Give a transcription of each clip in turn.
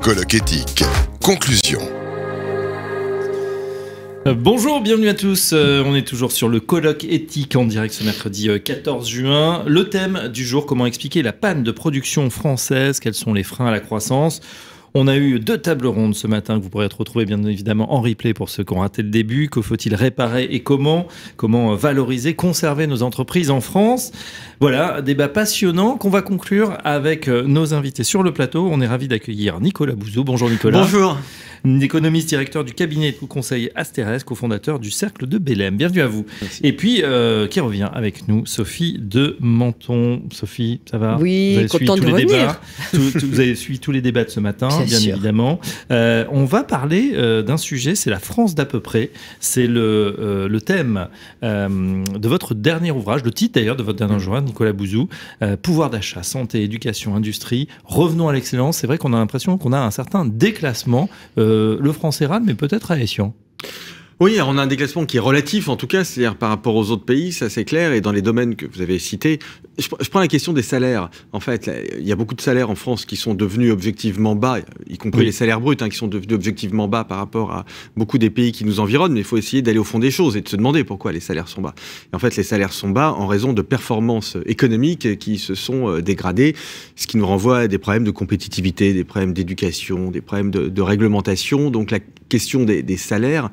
Colloque éthique. Conclusion. Bonjour, bienvenue à tous. On est toujours sur le colloque éthique en direct ce mercredi 14 juin. Le thème du jour, comment expliquer la panne de production française, quels sont les freins à la croissance. On a eu 2 tables rondes ce matin que vous pourrez retrouver bien évidemment en replay pour ceux qui ont raté le début. Que faut-il réparer et comment valoriser, conserver nos entreprises en France. Voilà, débat passionnant qu'on va conclure avec nos invités sur le plateau. On est ravis d'accueillir Nicolas Bouzou. Bonjour Nicolas. Bonjour. Économiste, directeur du cabinet de conseil Asterès, cofondateur du Cercle de Belém. Bienvenue à vous. Merci. Et puis, qui revient avec nous, Sophie de Menton. Sophie, ça va? Oui, contente de revenir. Vous avez suivi tous les débats de ce matin, bien évidemment. On va parler d'un sujet, c'est la France d'à peu près. C'est le thème de votre dernier ouvrage, le titre d'ailleurs de votre dernier ouvrage, Nicolas Bouzou. Pouvoir d'achat, santé, éducation, industrie. Revenons à l'excellence. C'est vrai qu'on a l'impression qu'on a un certain déclassement. Le français râle, mais peut-être à escient. Oui, alors on a un déclassement qui est relatif, en tout cas, c'est-à-dire par rapport aux autres pays, ça c'est clair, et dans les domaines que vous avez cités. Je prends la question des salaires. En fait, il y a beaucoup de salaires en France qui sont devenus objectivement bas, y compris les salaires bruts, qui sont devenus objectivement bas par rapport à beaucoup des pays qui nous environnent, mais il faut essayer d'aller au fond des choses et de se demander pourquoi les salaires sont bas. Et en fait, les salaires sont bas en raison de performances économiques qui se sont dégradées, ce qui nous renvoie à des problèmes de compétitivité, des problèmes d'éducation, des problèmes de réglementation. Donc la question des salaires,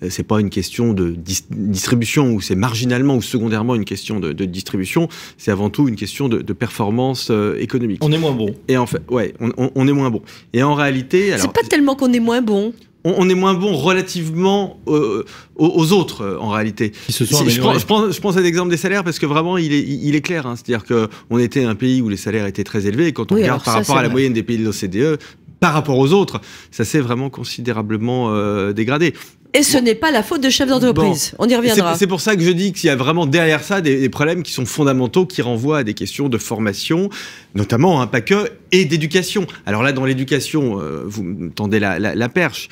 c'est pas une question de distribution ou c'est marginalement ou secondairement une question de distribution, c'est avant tout une question de performance économique. On est moins bon. Et en fait, ouais, on est moins bon. Et en réalité, alors, c'est pas tellement qu'on est moins bon. On est moins bon relativement aux autres, en réalité. Je prends cet exemple des salaires parce que vraiment, il est clair. Hein. C'est-à-dire qu'on était un pays où les salaires étaient très élevés. Et quand on regarde par rapport à la moyenne des pays de l'OCDE, par rapport aux autres, ça s'est vraiment considérablement dégradé. Et ce n'est pas la faute de chefs d'entreprise. Bon, on y reviendra. C'est pour ça que je dis qu'il y a vraiment derrière ça des problèmes qui sont fondamentaux, qui renvoient à des questions de formation, notamment, pas que, et d'éducation. Alors là, dans l'éducation, vous me tendez la perche.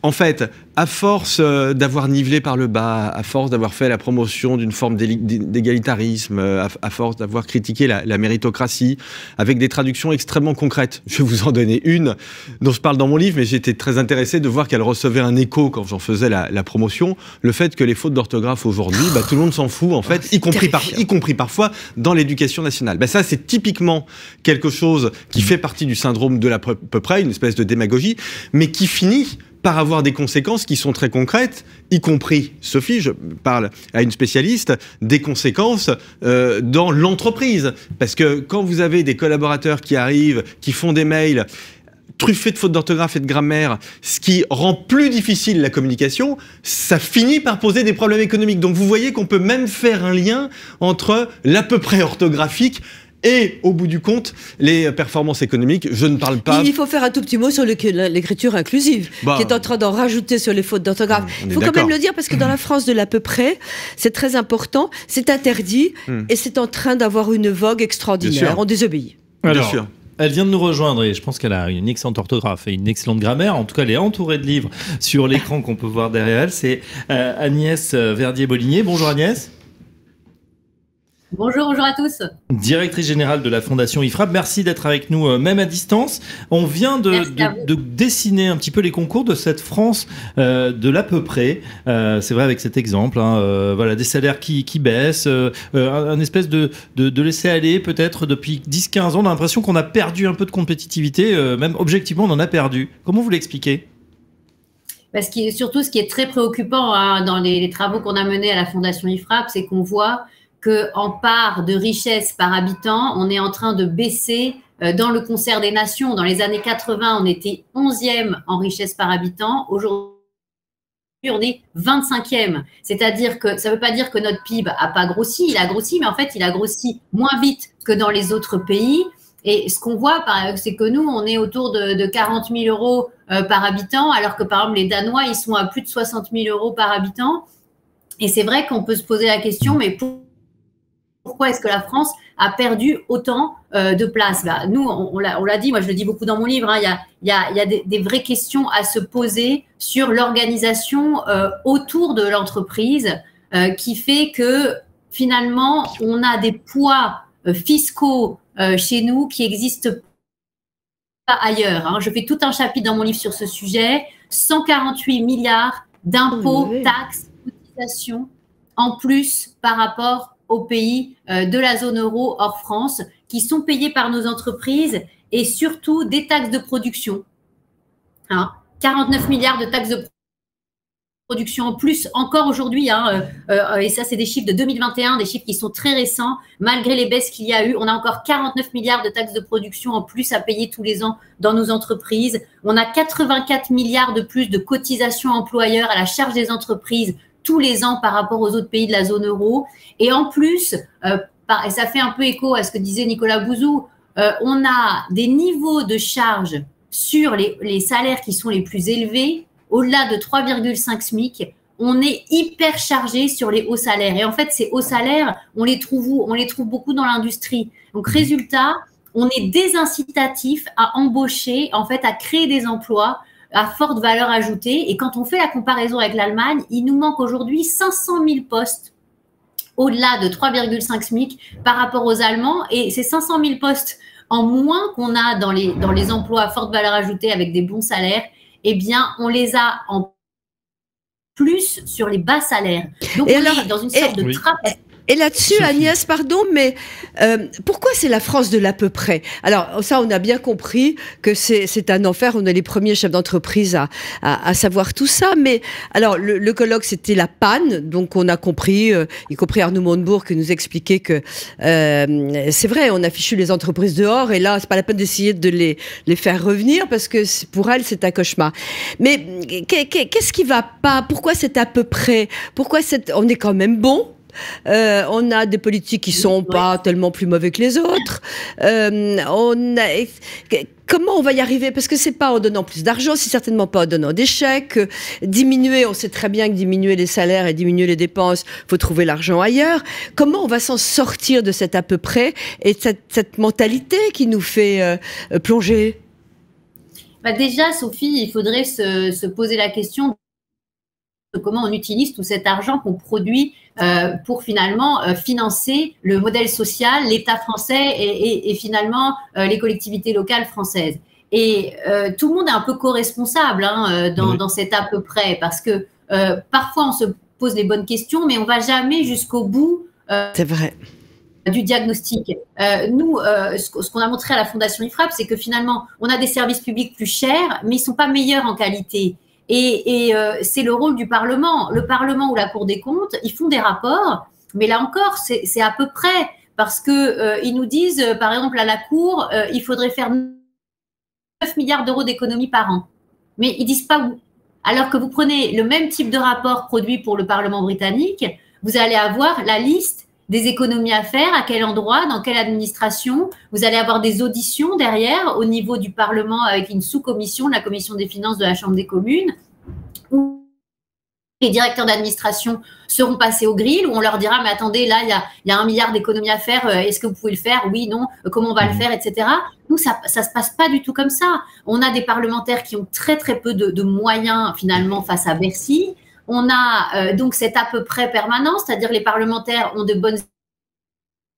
En fait, à force d'avoir nivelé par le bas, à force d'avoir fait la promotion d'une forme d'égalitarisme, à force d'avoir critiqué la méritocratie, avec des traductions extrêmement concrètes. Je vais vous en donner une dont je parle dans mon livre, mais j'étais très intéressé de voir qu'elle recevait un écho quand j'en faisais la promotion. Le fait que les fautes d'orthographe aujourd'hui, tout le monde s'en fout, en fait, y compris parfois dans l'éducation nationale. Ça, c'est typiquement quelque chose qui fait partie du syndrome de l'à peu près, une espèce de démagogie, mais qui finit par avoir des conséquences qui sont très concrètes, y compris, Sophie, je parle à une spécialiste, des conséquences dans l'entreprise. Parce que quand vous avez des collaborateurs qui arrivent, qui font des mails truffés de fautes d'orthographe et de grammaire, ce qui rend plus difficile la communication, ça finit par poser des problèmes économiques. Donc vous voyez qu'on peut même faire un lien entre l'à peu près orthographique et, au bout du compte, les performances économiques. Je ne parle pas... Il faut faire un tout petit mot sur l'écriture inclusive, qui est en train d'en rajouter sur les fautes d'orthographe. Il faut quand même le dire, parce que dans la France de l'à peu près, c'est très important, c'est interdit, et c'est en train d'avoir une vogue extraordinaire. On désobéit. Alors, bien sûr. Elle vient de nous rejoindre et je pense qu'elle a une excellente orthographe et une excellente grammaire. En tout cas, elle est entourée de livres sur l'écran qu'on peut voir derrière elle. C'est Agnès Verdier-Bolligné. Bonjour Agnès. Bonjour à tous. Directrice générale de la Fondation IFRAP, merci d'être avec nous, même à distance. On vient de dessiner un petit peu les concours de cette France de l'à peu près. C'est vrai avec cet exemple, voilà, des salaires qui baissent, un espèce de laisser aller peut-être depuis 10-15 ans. On a l'impression qu'on a perdu un peu de compétitivité, même objectivement on en a perdu. Comment vous l'expliquez ? Parce que surtout, ce qui est très préoccupant dans les travaux qu'on a menés à la Fondation IFRAP, c'est qu'on voit qu'en part de richesse par habitant, on est en train de baisser dans le concert des nations. Dans les années 80, on était 11e en richesse par habitant. Aujourd'hui, on est 25e. C'est-à-dire que ça ne veut pas dire que notre PIB n'a pas grossi. Il a grossi, mais en fait, il a grossi moins vite que dans les autres pays. Et ce qu'on voit, c'est que nous, on est autour de 40 000 euros par habitant, alors que, par exemple, les Danois, ils sont à plus de 60 000 euros par habitant. Et c'est vrai qu'on peut se poser la question, mais pourquoi est-ce que la France a perdu autant de place? Nous, on l'a dit, moi je le dis beaucoup dans mon livre, il y a des vraies questions à se poser sur l'organisation autour de l'entreprise qui fait que finalement, on a des poids fiscaux chez nous qui existent ailleurs, hein. Je fais tout un chapitre dans mon livre sur ce sujet. 148 milliards d'impôts, taxes, cotisations en plus par rapport aux pays de la zone euro hors France qui sont payés par nos entreprises et surtout des taxes de production. Hein, 49 milliards de taxes de production en plus encore aujourd'hui, hein, et ça c'est des chiffres de 2021, des chiffres qui sont très récents, malgré les baisses qu'il y a eu, on a encore 49 milliards de taxes de production en plus à payer tous les ans dans nos entreprises, on a 84 milliards de plus de cotisations employeurs à la charge des entreprises tous les ans par rapport aux autres pays de la zone euro, et en plus, et ça fait un peu écho à ce que disait Nicolas Bouzou, on a des niveaux de charges sur les salaires qui sont les plus élevés, au-delà de 3,5 SMIC, on est hyper chargé sur les hauts salaires. Et en fait, ces hauts salaires, on les trouve où? On les trouve beaucoup dans l'industrie. Donc, résultat, on est désincitatif à embaucher, en fait, à créer des emplois à forte valeur ajoutée. Et quand on fait la comparaison avec l'Allemagne, il nous manque aujourd'hui 500 000 postes au-delà de 3,5 SMIC par rapport aux Allemands. Et ces 500 000 postes en moins qu'on a dans les emplois à forte valeur ajoutée avec des bons salaires, eh bien, on les a en plus sur les bas salaires. Donc, on est dans une sorte de trappe. Et là-dessus, Agnès, pardon, mais pourquoi c'est la France de l'à peu près? Alors, ça, on a bien compris que c'est un enfer. On est les premiers chefs d'entreprise à savoir tout ça. Mais alors, le colloque, c'était la panne. Donc, on a compris, y compris Arnaud Montebourg, qui nous expliquait que c'est vrai, on a fichu les entreprises dehors. Et là, c'est pas la peine d'essayer de les faire revenir parce que pour elles, c'est un cauchemar. Mais qu'est-ce qui va pas? Pourquoi c'est à peu près? Pourquoi on est quand même bon? On a des politiques qui sont pas tellement plus mauvais que les autres. Comment on va y arriver? Parce que c'est pas en donnant plus d'argent, c'est certainement pas en donnant des chèques. Diminuer, on sait très bien que diminuer les salaires et diminuer les dépenses, faut trouver l'argent ailleurs. Comment on va s'en sortir de cet à peu près et de cette mentalité qui nous fait plonger? Déjà, Sophie, il faudrait se poser la question de comment on utilise tout cet argent qu'on produit pour finalement financer le modèle social, l'État français et finalement les collectivités locales françaises. Et tout le monde est un peu co-responsable dans cet à peu près, parce que parfois on se pose les bonnes questions, mais on ne va jamais jusqu'au bout c'est vrai. Du diagnostic. Nous, ce qu'on a montré à la Fondation IFRAP, c'est que finalement, on a des services publics plus chers, mais ils ne sont pas meilleurs en qualité. Et c'est le rôle du Parlement. Le Parlement ou la Cour des comptes, ils font des rapports, mais là encore, c'est à peu près, parce que ils nous disent, par exemple, à la Cour, il faudrait faire 9 milliards d'euros d'économies par an. Mais ils disent pas où. Alors que vous prenez le même type de rapport produit pour le Parlement britannique, vous allez avoir la liste des économies à faire, à quel endroit, dans quelle administration. Vous allez avoir des auditions derrière au niveau du Parlement avec une sous-commission, la commission des finances de la Chambre des communes, où les directeurs d'administration seront passés au grill, où on leur dira, mais attendez, là, il y a 1 milliard d'économies à faire, est-ce que vous pouvez le faire? Oui, non, comment on va le faire, etc. Nous, ça se passe pas du tout comme ça. On a des parlementaires qui ont très, très peu de moyens, finalement, face à Bercy. On a donc cet à peu près permanent, c'est-à-dire les parlementaires ont de bonnes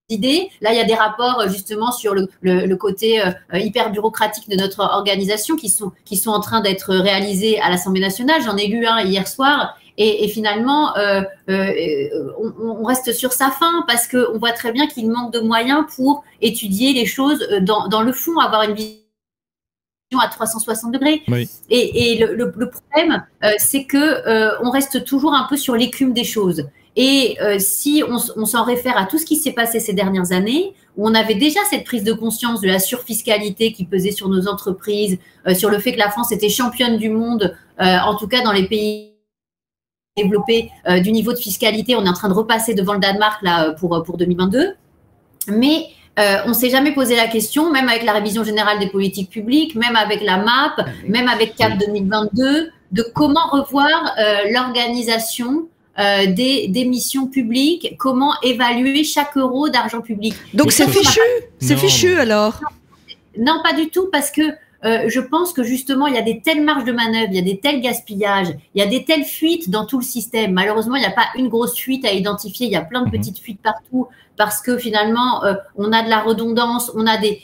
idées. Là, il y a des rapports justement sur le côté hyper bureaucratique de notre organisation qui sont en train d'être réalisés à l'Assemblée nationale. J'en ai lu un hier soir et finalement, on reste sur sa faim parce qu'on voit très bien qu'il manque de moyens pour étudier les choses dans le fond, avoir une vision à 360 degrés. Oui. Et le problème, c'est que on reste toujours un peu sur l'écume des choses. Et si on s'en réfère à tout ce qui s'est passé ces dernières années, où on avait déjà cette prise de conscience de la surfiscalité qui pesait sur nos entreprises, sur le fait que la France était championne du monde, en tout cas dans les pays développés, du niveau de fiscalité, on est en train de repasser devant le Danemark là pour 2022. Mais on ne s'est jamais posé la question, même avec la révision générale des politiques publiques, même avec la MAP, même avec CAP 2022, de comment revoir l'organisation des missions publiques, comment évaluer chaque euro d'argent public. Donc c'est fichu, c'est fichu alors? Non, pas du tout, parce que je pense que justement, il y a des telles marges de manœuvre, il y a des tels gaspillages, il y a des telles fuites dans tout le système. Malheureusement, il n'y a pas une grosse fuite à identifier, il y a plein de petites fuites partout, parce que finalement, on a de la redondance, on a des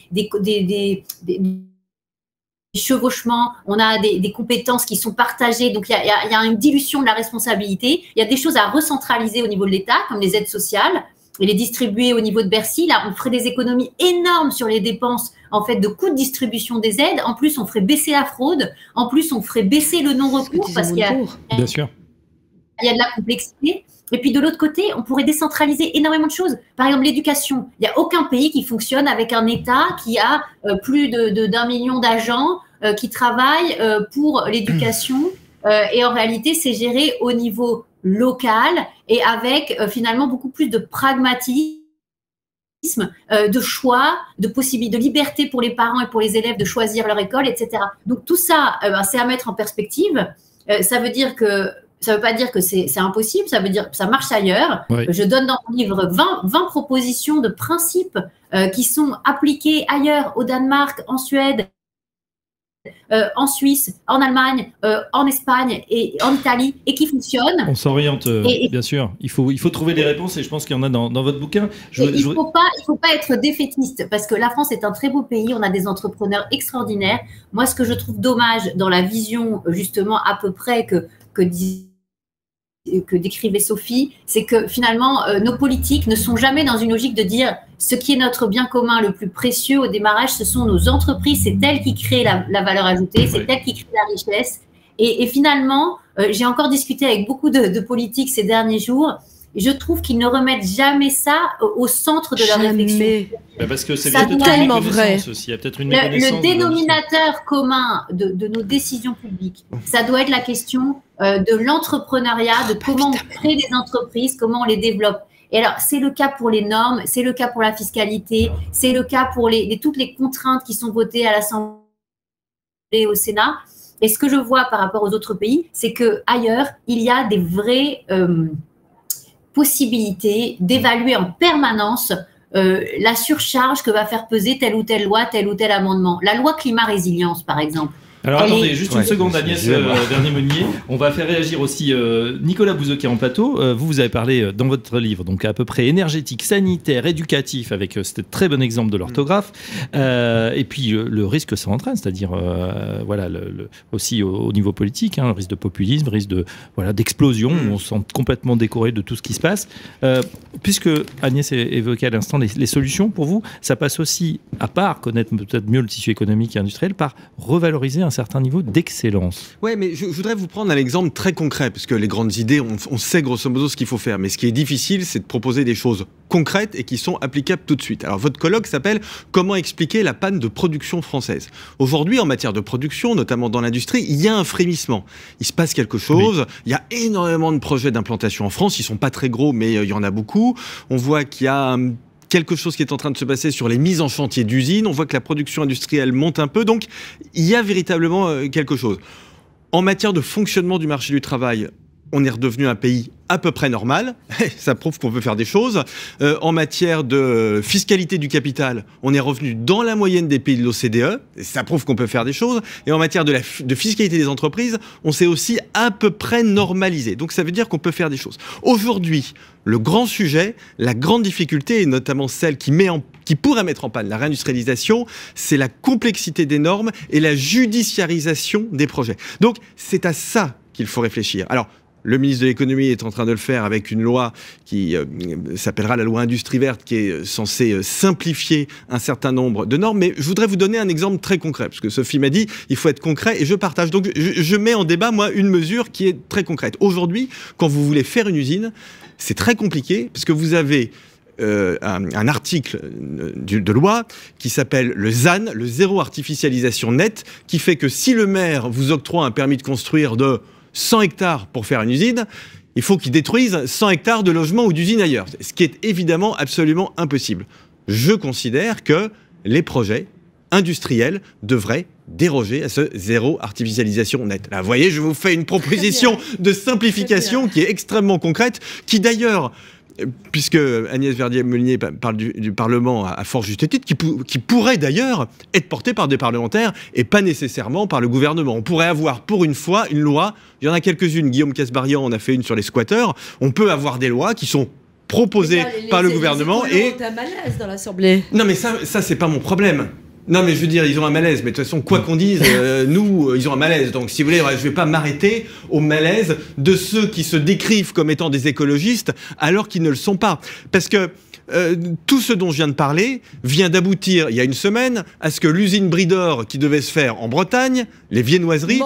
chevauchements, on a des compétences qui sont partagées, donc il y a une dilution de la responsabilité. Il y a des choses à recentraliser au niveau de l'État, comme les aides sociales, et les distribuer au niveau de Bercy. Là, on ferait des économies énormes sur les dépenses en fait de coûts de distribution des aides. En plus, on ferait baisser la fraude. En plus, on ferait baisser le non-recours parce qu'il y a, bien sûr, il y a de la complexité. Et puis de l'autre côté, on pourrait décentraliser énormément de choses. Par exemple, l'éducation. Il n'y a aucun pays qui fonctionne avec un État qui a plus d'1 million d'agents qui travaillent pour l'éducation. Et en réalité, c'est géré au niveau local et avec finalement beaucoup plus de pragmatisme, de choix, de possibilité, de liberté pour les parents et pour les élèves de choisir leur école, etc. Donc tout ça, c'est à mettre en perspective. Ça veut dire que ça veut pas dire que c'est impossible, ça veut dire que ça marche ailleurs. Oui. Je donne dans mon livre 20 propositions de principes qui sont appliqués ailleurs, au Danemark, en Suède, en Suisse, en Allemagne, en Espagne et en Italie, et qui fonctionnent. On s'oriente, bien sûr. Il faut trouver des réponses, et je pense qu'il y en a dans votre bouquin. Il faut pas être défaitiste, parce que la France est un très beau pays, on a des entrepreneurs extraordinaires. Moi, ce que je trouve dommage dans la vision, justement, à peu près que décrivait Sophie, c'est que finalement, nos politiques ne sont jamais dans une logique de dire ce qui est notre bien commun le plus précieux au démarrage, ce sont nos entreprises, c'est elles qui créent la valeur ajoutée, c'est elles qui créent la richesse. Et finalement, j'ai encore discuté avec beaucoup de politiques ces derniers jours, et je trouve qu'ils ne remettent jamais ça au centre de leur réflexion. Parce que c'est tellement vrai. Aussi. Il y a peut-être une méconnaissance. Le dénominateur commun de nos décisions publiques, ça doit être la question de l'entrepreneuriat, de comment on crée des entreprises, comment on les développe. Et alors, c'est le cas pour les normes, c'est le cas pour la fiscalité, c'est le cas pour toutes les contraintes qui sont votées à l'Assemblée et au Sénat. Et ce que je vois par rapport aux autres pays, c'est qu'ailleurs, il y a des vraies possibilités d'évaluer en permanence la surcharge que va faire peser telle ou telle loi, tel ou tel amendement. La loi climat-résilience, par exemple. Alors attendez, juste une seconde, Agnès Verdier-Meunier. On va faire réagir aussi Nicolas Bouzeau qui est en plateau. Vous avez parlé dans votre livre, donc à peu près énergétique, sanitaire, éducatif, avec cet très bon exemple de l'orthographe. Et puis le risque que ça entraîne, c'est-à-dire voilà, aussi au niveau politique, le risque de populisme, risque d'explosion. On se sent complètement décoré de tout ce qui se passe. Puisque Agnès évoquait à l'instant les solutions, pour vous, ça passe aussi, à part connaître peut-être mieux le tissu économique et industriel, par revaloriser un certain niveau d'excellence. Ouais, mais je voudrais vous prendre un exemple très concret, parce que les grandes idées, on sait grosso modo ce qu'il faut faire, mais ce qui est difficile, c'est de proposer des choses concrètes et qui sont applicables tout de suite. Alors votre colloque s'appelle « Comment expliquer la panne de production française ?» Aujourd'hui, en matière de production, notamment dans l'industrie, il y a un frémissement. Il se passe quelque chose, oui. Il y a énormément de projets d'implantation en France, ils sont pas très gros, mais il y en a beaucoup. On voit qu'il y a quelque chose qui est en train de se passer sur les mises en chantier d'usines. On voit que la production industrielle monte un peu. Donc, il y a véritablement quelque chose. En matière de fonctionnement du marché du travail, on est redevenu un pays à peu près normal. Ça prouve qu'on peut faire des choses. En matière de fiscalité du capital, on est revenu dans la moyenne des pays de l'OCDE. Ça prouve qu'on peut faire des choses. Et en matière de fiscalité des entreprises, on s'est aussi à peu près normalisé. Donc ça veut dire qu'on peut faire des choses. Aujourd'hui, le grand sujet, la grande difficulté, et notamment celle qui pourrait mettre en panne la réindustrialisation, c'est la complexité des normes et la judiciarisation des projets. Donc c'est à ça qu'il faut réfléchir. Alors, le ministre de l'économie est en train de le faire avec une loi qui s'appellera la loi Industrie verte, qui est censée simplifier un certain nombre de normes. Mais je voudrais vous donner un exemple très concret, parce que Sophie m'a dit il faut être concret, et je partage. Donc je mets en débat, moi, une mesure qui est très concrète. Aujourd'hui, quand vous voulez faire une usine, c'est très compliqué, parce que vous avez un article de loi qui s'appelle le ZAN, le zéro artificialisation nette, qui fait que si le maire vous octroie un permis de construire de 100 hectares pour faire une usine, il faut qu'ils détruisent 100 hectares de logements ou d'usines ailleurs, ce qui est évidemment absolument impossible. Je considère que les projets industriels devraient déroger à ce zéro artificialisation nette. Là, vous voyez, je vous fais une proposition de simplification qui est extrêmement concrète, qui d'ailleurs, puisque Agnès Verdier-Meunier parle du Parlement à fort juste titre, qui pourrait d'ailleurs être porté par des parlementaires et pas nécessairement par le gouvernement. On pourrait avoir pour une fois une loi, il y en a quelques-unes, Guillaume Casbarian en a fait une sur les squatteurs, on peut avoir des lois qui sont proposées par le gouvernement et... un malaise dans l'Assemblée. Non mais ça c'est pas mon problème. Non, mais je veux dire, ils ont un malaise. Mais de toute façon, quoi qu'on dise, nous, ils ont un malaise. Donc, si vous voulez, je ne vais pas m'arrêter au malaise de ceux qui se décrivent comme étant des écologistes alors qu'ils ne le sont pas. Parce que tout ce dont je viens de parler vient d'aboutir, il y a une semaine, à ce que l'usine Bridor, qui devait se faire en Bretagne, les viennoiseries,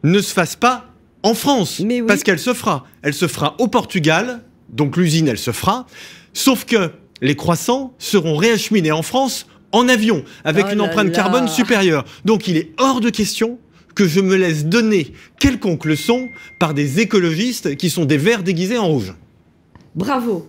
ne se fasse pas en France. Oui. Parce qu'elle se fera. Elle se fera au Portugal, donc l'usine, elle se fera. Sauf que les croissants seront réacheminés en France en avion, avec une empreinte carbone supérieure. Donc il est hors de question que je me laisse donner quelconque leçon par des écologistes qui sont des verts déguisés en rouge. Bravo.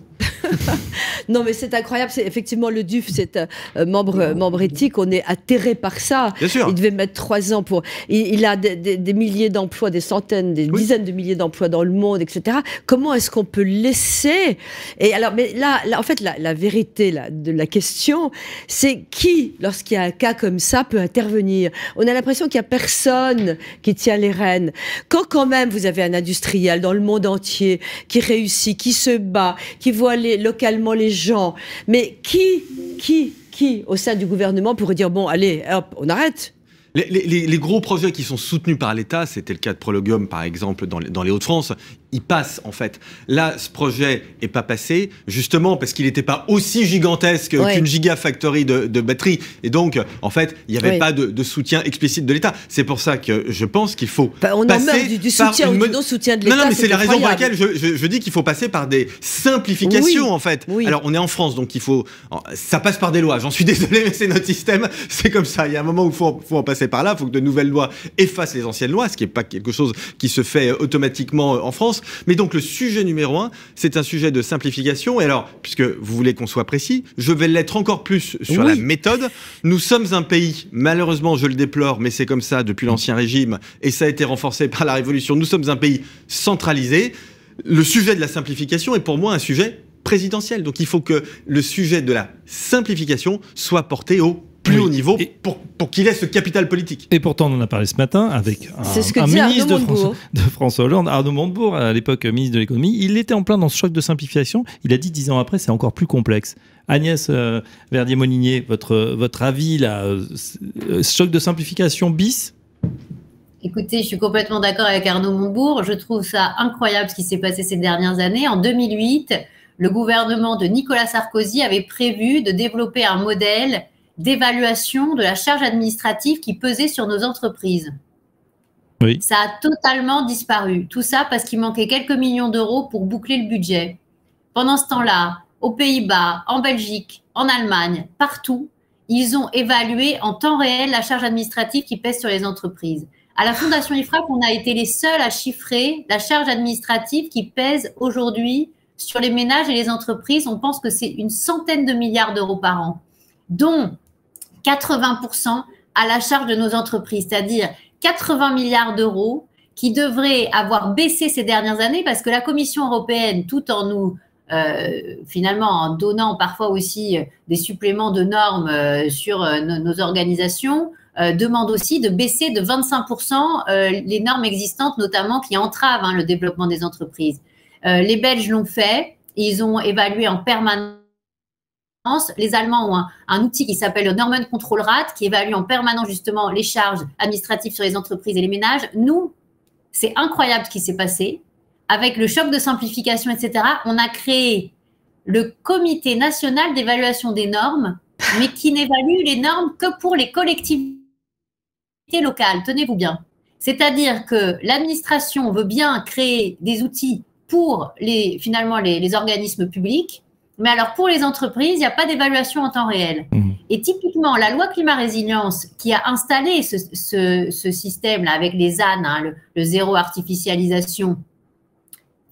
Non, mais c'est incroyable. C'est effectivement le DUF, c'est membre éthique. On est atterré par ça. Bien sûr. Il devait mettre 3 ans pour. Il a des milliers d'emplois, des centaines, des dizaines de milliers d'emplois dans le monde, etc. Comment est-ce qu'on peut laisser? Et alors, mais là en fait, la vérité de la question, c'est qui, lorsqu'il y a un cas comme ça, peut intervenir? On a l'impression qu'il n'y a personne qui tient les rênes. Quand même, vous avez un industriel dans le monde entier qui réussit, qui se bat, qui voit localement les gens. Mais qui, au sein du gouvernement, pourrait dire, bon, allez, hop, on arrête? Les gros projets qui sont soutenus par l'État, c'était le cas de Prologium, par exemple, dans les Hauts-de-France, ils passent, en fait. Là, ce projet n'est pas passé, justement, parce qu'il n'était pas aussi gigantesque qu'une gigafactory de batteries. Et donc, en fait, il n'y avait pas de soutien explicite de l'État. C'est pour ça que je pense qu'il faut on passer en meurt du soutien ou du non-soutien de l'État. Non, mais c'est la raison pour laquelle je dis qu'il faut passer par des simplifications, en fait. Oui. Alors, on est en France, donc il faut... Ça passe par des lois. J'en suis désolé, mais c'est notre système. C'est comme ça. Il y a un moment où il faut en passer par là. Il faut que de nouvelles lois effacent les anciennes lois, ce qui n'est pas quelque chose qui se fait automatiquement en France. Mais donc le sujet numéro 1, c'est un sujet de simplification. Et alors, puisque vous voulez qu'on soit précis, je vais l'être encore plus sur la méthode. Nous sommes un pays, malheureusement je le déplore, mais c'est comme ça depuis l'Ancien Régime, et ça a été renforcé par la Révolution, nous sommes un pays centralisé. Le sujet de la simplification est pour moi un sujet présidentiel. Donc il faut que le sujet de la simplification soit porté au plus haut niveau pour qu'il ait ce capital politique. Et pourtant, on en a parlé ce matin avec un ministre de François Hollande, Arnaud Montebourg, à l'époque ministre de l'économie. Il était en plein dans ce choc de simplification. Il a dit 10 ans après, c'est encore plus complexe. Agnès Verdier-Molinier, votre avis, là, choc de simplification bis? Écoutez, je suis complètement d'accord avec Arnaud Montebourg. Je trouve ça incroyable ce qui s'est passé ces dernières années. En 2008, le gouvernement de Nicolas Sarkozy avait prévu de développer un modèle d'évaluation de la charge administrative qui pesait sur nos entreprises. Oui. Ça a totalement disparu. Tout ça parce qu'il manquait quelques millions d'euros pour boucler le budget. Pendant ce temps-là, aux Pays-Bas, en Belgique, en Allemagne, partout, ils ont évalué en temps réel la charge administrative qui pèse sur les entreprises. À la Fondation IFRAP, on a été les seuls à chiffrer la charge administrative qui pèse aujourd'hui sur les ménages et les entreprises. On pense que c'est une centaine de milliards d'euros par an, dont 80% à la charge de nos entreprises, c'est-à-dire 80 milliards d'euros qui devraient avoir baissé ces dernières années parce que la Commission européenne, tout en nous, finalement, en donnant parfois aussi des suppléments de normes sur nos organisations, demande aussi de baisser de 25% les normes existantes, notamment qui entravent le développement des entreprises. Les Belges l'ont fait, ils ont évalué en permanence. Les Allemands ont un outil qui s'appelle le Normenkontrollrat qui évalue en permanence justement les charges administratives sur les entreprises et les ménages. Nous, c'est incroyable ce qui s'est passé. Avec le choc de simplification, etc., on a créé le Comité national d'évaluation des normes, mais qui n'évalue les normes que pour les collectivités locales. Tenez-vous bien. C'est-à-dire que l'administration veut bien créer des outils pour finalement les organismes publics, mais alors, pour les entreprises, il n'y a pas d'évaluation en temps réel. Et typiquement, la loi climat-résilience qui a installé ce système-là avec les ZAN, le zéro artificialisation,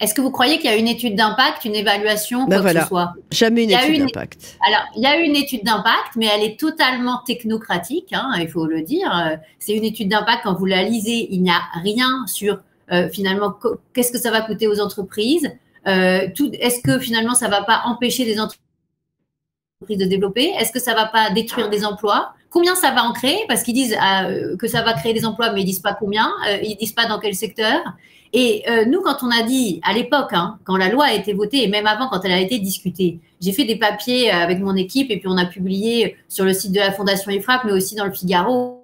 est-ce que vous croyez qu'il y a une étude d'impact, une évaluation, quoi que ce soit? Jamais une étude d'impact. Alors, il y a une étude d'impact, mais elle est totalement technocratique, il faut le dire. C'est une étude d'impact, quand vous la lisez, il n'y a rien sur, finalement, qu'est-ce que ça va coûter aux entreprises. Est-ce que finalement ça ne va pas empêcher des entreprises de développer? Est-ce que ça ne va pas détruire des emplois? Combien ça va en créer? Parce qu'ils disent que ça va créer des emplois, mais ils disent pas combien, ils disent pas dans quel secteur. Et nous, quand on a dit, à l'époque, hein, quand la loi a été votée, et même avant, quand elle a été discutée, j'ai fait des papiers avec mon équipe, et puis on a publié sur le site de la Fondation IFRAP, mais aussi dans le Figaro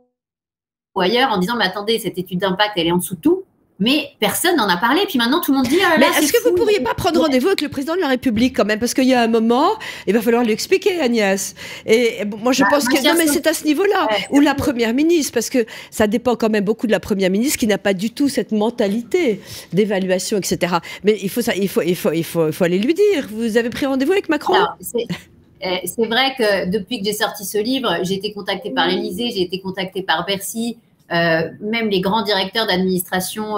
ou ailleurs, en disant, mais attendez, cette étude d'impact, elle est en dessous de tout. Mais personne n'en a parlé. Puis maintenant, tout le monde dit, ah là, mais est-ce que vous ne pourriez pas prendre rendez-vous avec le président de la République quand même? Parce qu'il y a un moment, il va falloir lui expliquer, Agnès. Et bon, moi, je pense que non, mais c'est à ce niveau-là. Ou la première ministre, parce que ça dépend quand même beaucoup de la première ministre qui n'a pas du tout cette mentalité d'évaluation, etc. Mais il faut aller lui dire. Vous avez pris rendez-vous avec Macron? Alors, c'est vrai que depuis que j'ai sorti ce livre, j'ai été contactée par l'Élysée, j'ai été contactée par Bercy. Même les grands directeurs d'administration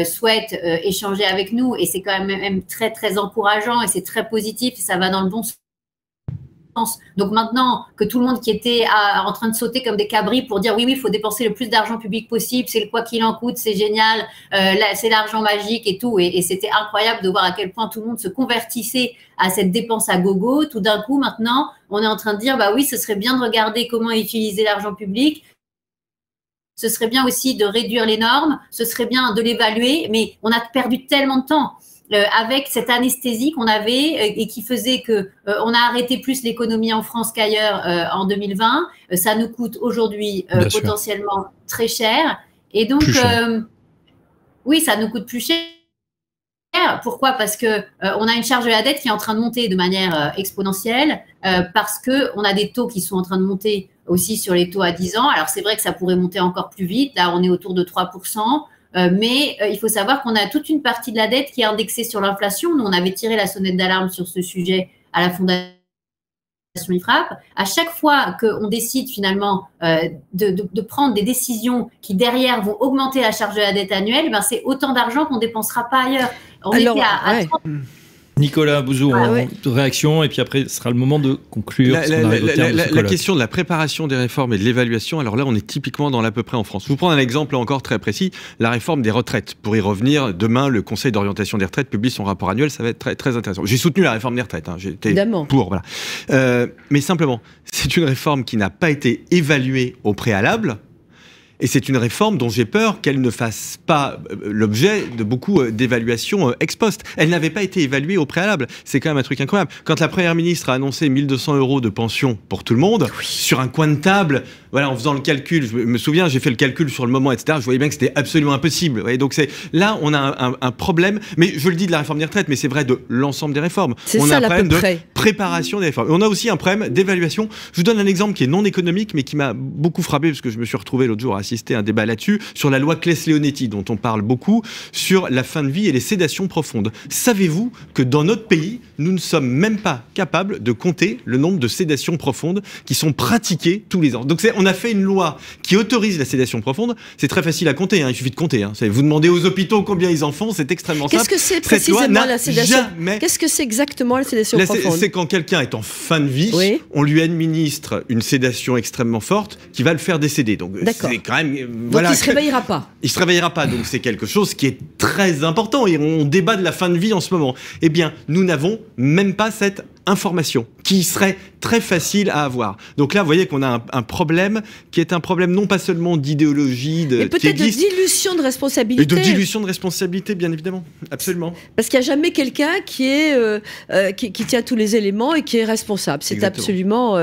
souhaitent échanger avec nous, et c'est quand même très très encourageant, et c'est très positif, et ça va dans le bon sens. Donc maintenant que tout le monde qui était en train de sauter comme des cabris pour dire oui, il faut dépenser le plus d'argent public possible, c'est le quoi qu'il en coûte, c'est génial, c'est l'argent magique et tout, et c'était incroyable de voir à quel point tout le monde se convertissait à cette dépense à gogo. Tout d'un coup, maintenant, on est en train de dire bah oui, ce serait bien de regarder comment utiliser l'argent public. Ce serait bien aussi de réduire les normes, ce serait bien de l'évaluer, mais on a perdu tellement de temps avec cette anesthésie qu'on avait et qui faisait que on a arrêté plus l'économie en France qu'ailleurs en 2020. Ça nous coûte aujourd'hui potentiellement très cher. Et donc, oui, ça nous coûte plus cher. Pourquoi? Parce que on a une charge de la dette qui est en train de monter de manière exponentielle, parce que on a des taux qui sont en train de monter aussi sur les taux à 10 ans. Alors c'est vrai que ça pourrait monter encore plus vite. Là, on est autour de 3%, mais il faut savoir qu'on a toute une partie de la dette qui est indexée sur l'inflation. Nous, on avait tiré la sonnette d'alarme sur ce sujet à la Fondation IFRAP. À chaque fois qu'on décide finalement de prendre des décisions qui derrière vont augmenter la charge de la dette annuelle, ben c'est autant d'argent qu'on dépensera pas ailleurs. On était à 30... Nicolas Bouzou, réaction, et puis après, ce sera le moment de conclure. La question de la préparation des réformes et de l'évaluation, alors là, on est typiquement dans l'à peu près en France. Je vous prends un exemple encore très précis, la réforme des retraites. Pour y revenir, demain, le Conseil d'orientation des retraites publie son rapport annuel, ça va être très, très intéressant. J'ai soutenu la réforme des retraites, hein, j'étais pour, voilà. Mais simplement, c'est une réforme qui n'a pas été évaluée au préalable. Et c'est une réforme dont j'ai peur qu'elle ne fasse pas l'objet de beaucoup d'évaluations ex post. Elle n'avait pas été évaluée au préalable. C'est quand même un truc incroyable. Quand la Première ministre a annoncé 1 200 € de pension pour tout le monde, sur un coin de table, voilà, en faisant le calcul, je me souviens, j'ai fait le calcul sur le moment, etc. Je voyais bien que c'était absolument impossible. Vous voyez, donc là, on a un problème. Mais je le dis de la réforme des retraites, mais c'est vrai de l'ensemble des réformes. On a un problème de préparation des réformes. On a aussi un problème d'évaluation. Je vous donne un exemple qui est non économique, mais qui m'a beaucoup frappé, parce que je me suis retrouvé l'autre jour à assister à un débat là-dessus, sur la loi Claes-Leonetti, dont on parle beaucoup, sur la fin de vie et les sédations profondes. Savez-vous que dans notre pays, nous ne sommes même pas capables de compter le nombre de sédations profondes qui sont pratiquées tous les ans? Donc on a fait une loi qui autorise la sédation profonde. C'est très facile à compter, hein, il suffit de compter. Hein. Vous demandez aux hôpitaux combien ils en font, c'est extrêmement simple. Qu'est-ce que c'est précisément la sédation? Qu'est-ce que c'est exactement la sédation profonde? C'est quand quelqu'un est en fin de vie, on lui administre une sédation extrêmement forte qui va le faire décéder. Donc c'est quand même... Voilà. Donc il ne se réveillera pas. Il ne se réveillera pas, donc c'est quelque chose qui est très important et on débat de la fin de vie en ce moment. Eh bien, nous n'avons même pas cette information qui serait très facile à avoir. Donc là, vous voyez qu'on a un problème qui est un problème non pas seulement d'idéologie, mais peut-être de dilution de responsabilité. Et de dilution de responsabilité, bien évidemment, absolument. Parce qu'il n'y a jamais quelqu'un qui tient tous les éléments et qui est responsable. C'est absolument...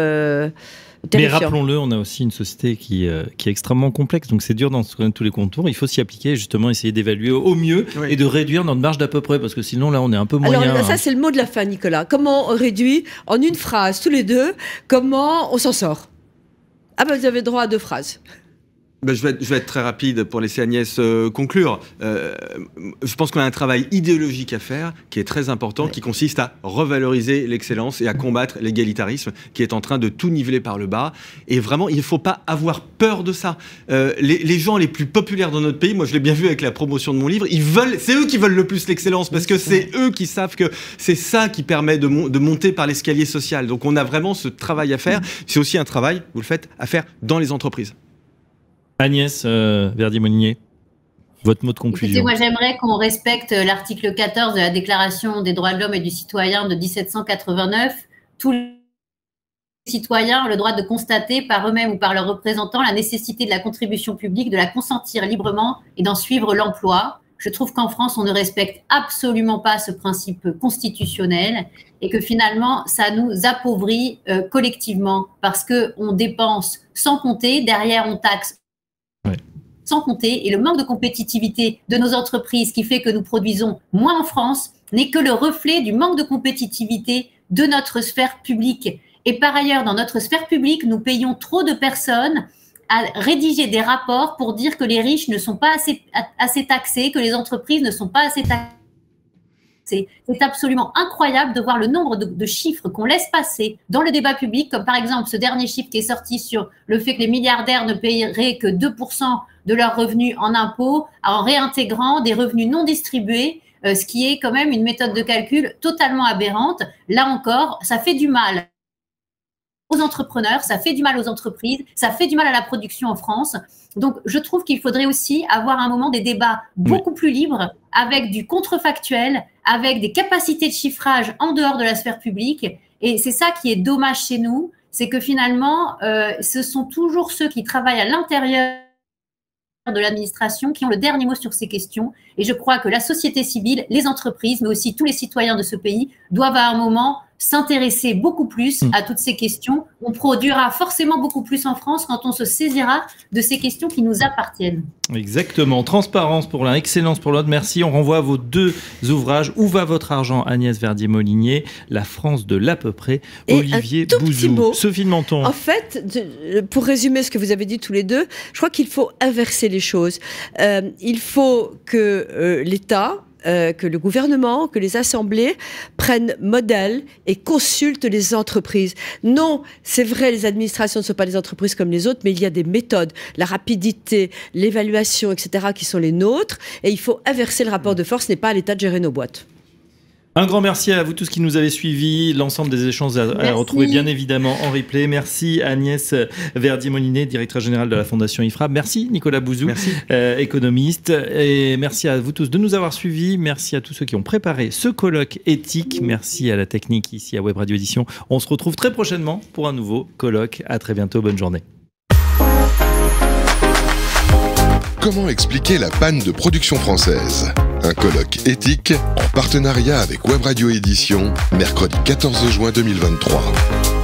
Mais rappelons-le, on a aussi une société qui est extrêmement complexe, donc c'est dur dans tous les contours. Il faut s'y appliquer, justement, essayer d'évaluer au mieux et de réduire notre marge d'à peu près, parce que sinon, là, on est un peu moyen. Alors, ça, c'est le mot de la fin, Nicolas. Comment on réduit en une phrase, tous les deux, comment on s'en sort? Ah ben, vous avez droit à 2 phrases. Ben, je vais être très rapide pour laisser Agnès conclure. Je pense qu'on a un travail idéologique à faire qui est très important, qui consiste à revaloriser l'excellence et à combattre l'égalitarisme qui est en train de tout niveler par le bas. Et vraiment, il ne faut pas avoir peur de ça. Les gens les plus populaires dans notre pays, moi je l'ai bien vu avec la promotion de mon livre, c'est eux qui veulent le plus l'excellence parce que c'est eux qui savent que c'est ça qui permet de monter par l'escalier social. Donc on a vraiment ce travail à faire. C'est aussi un travail, vous le faites, à faire dans les entreprises. Agnès Verdier-Molinier, votre mot de conclusion. Écoutez, moi j'aimerais qu'on respecte l'article 14 de la Déclaration des droits de l'homme et du citoyen de 1789. Tous citoyens ont le droit de constater par eux-mêmes ou par leurs représentants la nécessité de la contribution publique, de la consentir librement et d'en suivre l'emploi. Je trouve qu'en France, on ne respecte absolument pas ce principe constitutionnel et que finalement, ça nous appauvrit collectivement parce qu'on dépense sans compter, derrière on taxe sans compter, et le manque de compétitivité de nos entreprises qui fait que nous produisons moins en France n'est que le reflet du manque de compétitivité de notre sphère publique. Et par ailleurs, dans notre sphère publique, nous payons trop de personnes à rédiger des rapports pour dire que les riches ne sont pas assez taxés, que les entreprises ne sont pas assez taxées. C'est absolument incroyable de voir le nombre de chiffres qu'on laisse passer dans le débat public, comme par exemple ce dernier chiffre qui est sorti sur le fait que les milliardaires ne paieraient que 2% de leurs revenus en impôts en réintégrant des revenus non distribués, ce qui est quand même une méthode de calcul totalement aberrante. Là encore, ça fait du mal aux entrepreneurs, ça fait du mal aux entreprises, ça fait du mal à la production en France. Donc, je trouve qu'il faudrait aussi avoir un moment des débats beaucoup plus libres, avec du contrefactuel, avec des capacités de chiffrage en dehors de la sphère publique. Et c'est ça qui est dommage chez nous, c'est que finalement, ce sont toujours ceux qui travaillent à l'intérieur de l'administration qui ont le dernier mot sur ces questions. Et je crois que la société civile, les entreprises, mais aussi tous les citoyens de ce pays doivent à un moment s'intéresser beaucoup plus à toutes ces questions. On produira forcément beaucoup plus en France quand on se saisira de ces questions qui nous appartiennent. Exactement. Transparence pour l'un, excellence pour l'autre. Merci. On renvoie à vos deux ouvrages. Où va votre argent, Agnès Verdier-Molinier? La France de l'à peu près. Et Olivier un tout Bouzou. petit mot. Sophie de Menton. En fait, pour résumer ce que vous avez dit tous les deux, je crois qu'il faut inverser les choses. Il faut que l'État, que le gouvernement, que les assemblées prennent modèle et consultent les entreprises. Non, c'est vrai, les administrations ne sont pas des entreprises comme les autres, mais il y a des méthodes, la rapidité, l'évaluation, etc., qui sont les nôtres, et il faut inverser le rapport de force, ce n'est pas à l'État de gérer nos boîtes. Un grand merci à vous tous qui nous avez suivis. L'ensemble des échanges à retrouver bien évidemment en replay. Merci Agnès Verdier-Molinier, directrice générale de la Fondation IFRAP. Merci Nicolas Bouzou, économiste. Et merci à vous tous de nous avoir suivis. Merci à tous ceux qui ont préparé ce colloque éthique. Merci à la technique ici à Web Radio Édition. On se retrouve très prochainement pour un nouveau colloque. À très bientôt. Bonne journée. Comment expliquer la panne de production française? Un colloque éthique en partenariat avec Web Radio Édition, mercredi 14 juin 2023.